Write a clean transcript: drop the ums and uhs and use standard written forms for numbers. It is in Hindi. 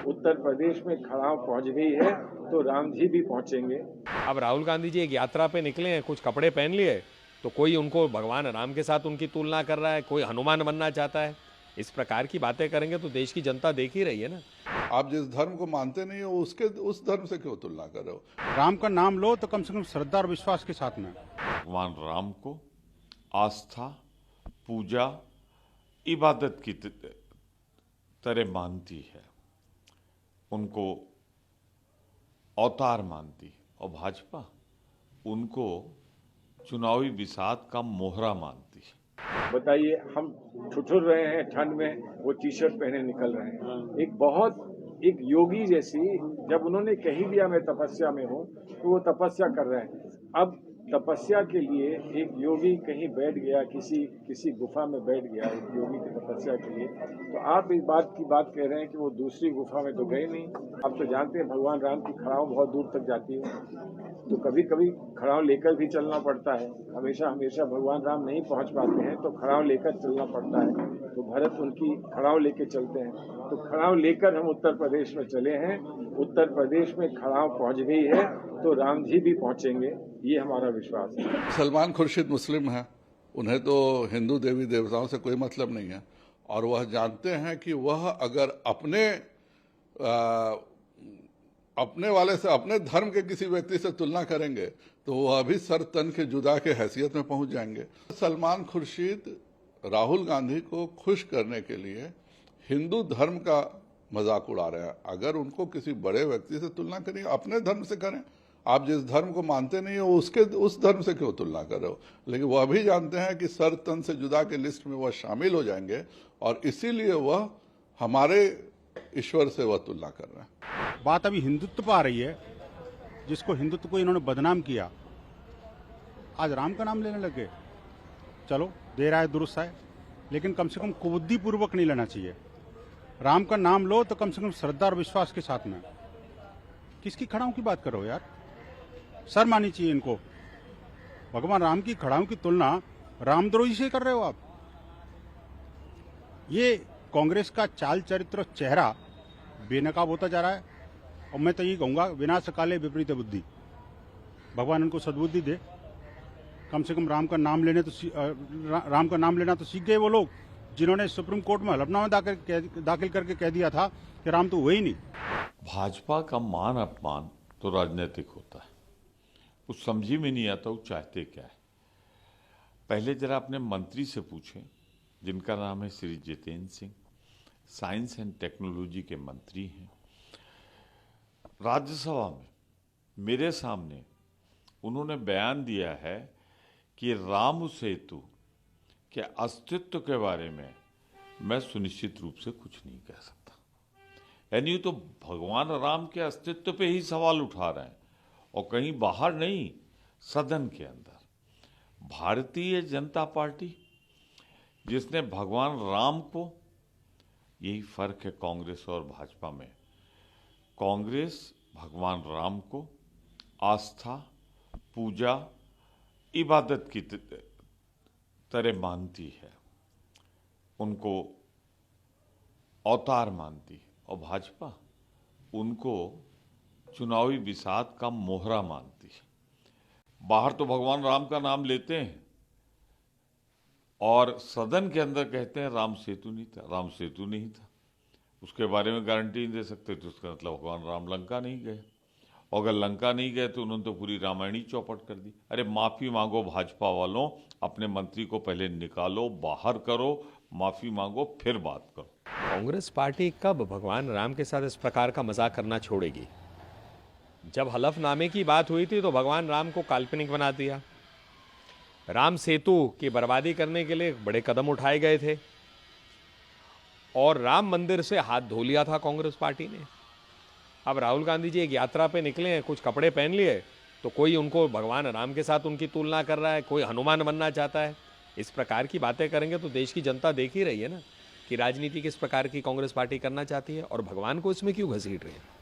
उत्तर प्रदेश में खड़ाव पहुंच गई है तो राम जी भी पहुंचेंगे। अब राहुल गांधी जी एक यात्रा पे निकले हैं, कुछ कपड़े पहन लिए तो कोई उनको भगवान राम के साथ उनकी तुलना कर रहा है, कोई हनुमान बनना चाहता है। इस प्रकार की बातें करेंगे तो देश की जनता देख ही रही है ना। आप जिस धर्म को मानते नहीं हो उस धर्म से क्यों तुलना कर रहे हो? राम का नाम लो तो कम से कम श्रद्धा और विश्वास के साथ में। भगवान राम को आस्था, पूजा, इबादत की तरह मानती है, उनको अवतार मानती है। और भाजपा उनको चुनावी बिसात का मोहरा मानती है। बताइए, हम ठुठुर रहे हैं ठंड में, वो टी शर्ट पहने निकल रहे हैं। एक योगी जैसी, जब उन्होंने कही दिया मैं तपस्या में हूँ, तो वो तपस्या कर रहे हैं। अब तपस्या के लिए एक योगी कहीं बैठ गया, किसी गुफा में बैठ गया एक योगी की तपस्या के लिए, तो आप इस बात की बात कह रहे हैं कि वो दूसरी गुफा में तो गए नहीं। आप तो जानते हैं भगवान राम की खड़ाव बहुत दूर तक जाती है, तो कभी कभी खड़ाव लेकर भी चलना पड़ता है। हमेशा भगवान राम नहीं पहुंच पाते हैं तो खड़ाव लेकर चलना पड़ता है। तो भरत उनकी खड़ाव लेकर चलते हैं, तो खड़ाव लेकर हम उत्तर प्रदेश में चले हैं। उत्तर प्रदेश में खड़ाव पहुंच गई है तो राम जी भी पहुंचेंगे, ये हमारा विश्वास है। सलमान खुर्शीद मुस्लिम है, उन्हें तो हिंदू देवी देवताओं से कोई मतलब नहीं है, और वह जानते हैं कि वह अगर अपने वाले से, अपने धर्म के किसी व्यक्ति से तुलना करेंगे तो वह भी सर तन के जुदा के हैसियत में पहुंच जाएंगे। सलमान खुर्शीद राहुल गांधी को खुश करने के लिए हिंदू धर्म का मजाक उड़ा रहे हैं। अगर उनको किसी बड़े व्यक्ति से तुलना करें, अपने धर्म से करें। आप जिस धर्म को मानते नहीं हो उस धर्म से क्यों तुलना कर रहे हो? लेकिन वह भी जानते हैं कि सर तन से जुदा के लिस्ट में वह शामिल हो जाएंगे, और इसीलिए वह हमारे ईश्वर से वह तुलना कर रहे हैं। बात अभी हिंदुत्व पर आ रही है, जिसको हिंदुत्व को इन्होंने बदनाम किया, आज राम का नाम लेने लगे। चलो, देर आए दुरुस्त आए, लेकिन कम से कम कुबुद्धि पूर्वक नहीं लेना चाहिए। राम का नाम लो तो कम से कम श्रद्धा और विश्वास के साथ में। किसकी खड़ाओं की बात करो यार, शर्म आनी चाहिए इनको। भगवान राम की खड़ाओं की तुलना रामद्रोही से कर रहे हो आप। ये कांग्रेस का चाल चरित्र चेहरा बेनकाब होता जा रहा है, और मैं तो ये कहूंगा, विनाश काले विपरीत बुद्धि। भगवान इनको सद्बुद्धि दे। कम से कम राम का नाम लेना तो सीख गए वो लोग जिन्होंने सुप्रीम कोर्ट में हलफनामा दाखिल करके कह दिया था कि राम तो हुए ही नहीं। भाजपा का मान अपमान तो राजनीतिक होता है, कुछ समझी में नहीं आता वो चाहते क्या है। पहले जरा अपने मंत्री से पूछें, जिनका नाम है Shri Jitendra Singh, science and technology के मंत्री हैं। राज्यसभा में मेरे सामने उन्होंने बयान दिया है कि राम सेतु के अस्तित्व के बारे में मैं सुनिश्चित रूप से कुछ नहीं कह सकता। यानी तो भगवान राम के अस्तित्व पे ही सवाल उठा रहे हैं, और कहीं बाहर नहीं, सदन के अंदर। भारतीय जनता पार्टी जिसने भगवान राम को, यही फर्क है कांग्रेस और भाजपा में, कांग्रेस भगवान राम को आस्था, पूजा, इबादत की तरह मानती है, उनको अवतार मानती है। और भाजपा उनको चुनावी बिसात का मोहरा मानती है। बाहर तो भगवान राम का नाम लेते हैं और सदन के अंदर कहते हैं राम सेतु नहीं था, राम सेतु नहीं था। उसके बारे में गारंटी नहीं दे सकते, तो उसका मतलब भगवान राम लंका नहीं गए। और अगर लंका नहीं गए तो उन्होंने तो पूरी रामायण ही चौपट कर दी। अरे माफ़ी मांगो भाजपा वालों, अपने मंत्री को पहले निकालो, बाहर करो, माफ़ी मांगो, फिर बात करो। कांग्रेस पार्टी कब भगवान राम के साथ इस प्रकार का मजाक करना छोड़ेगी? जब हलफनामे की बात हुई थी तो भगवान राम को काल्पनिक बना दिया। राम सेतु की बर्बादी करने के लिए बड़े कदम उठाए गए थे, और राम मंदिर से हाथ धो लिया था कांग्रेस पार्टी ने। अब राहुल गांधी जी एक यात्रा पे निकले हैं, कुछ कपड़े पहन लिए तो कोई उनको भगवान राम के साथ उनकी तुलना कर रहा है, कोई हनुमान बनना चाहता है। इस प्रकार की बातें करेंगे तो देश की जनता देख ही रही है ना कि राजनीति किस प्रकार की कांग्रेस पार्टी करना चाहती है, और भगवान को इसमें क्यों घसीट रही है।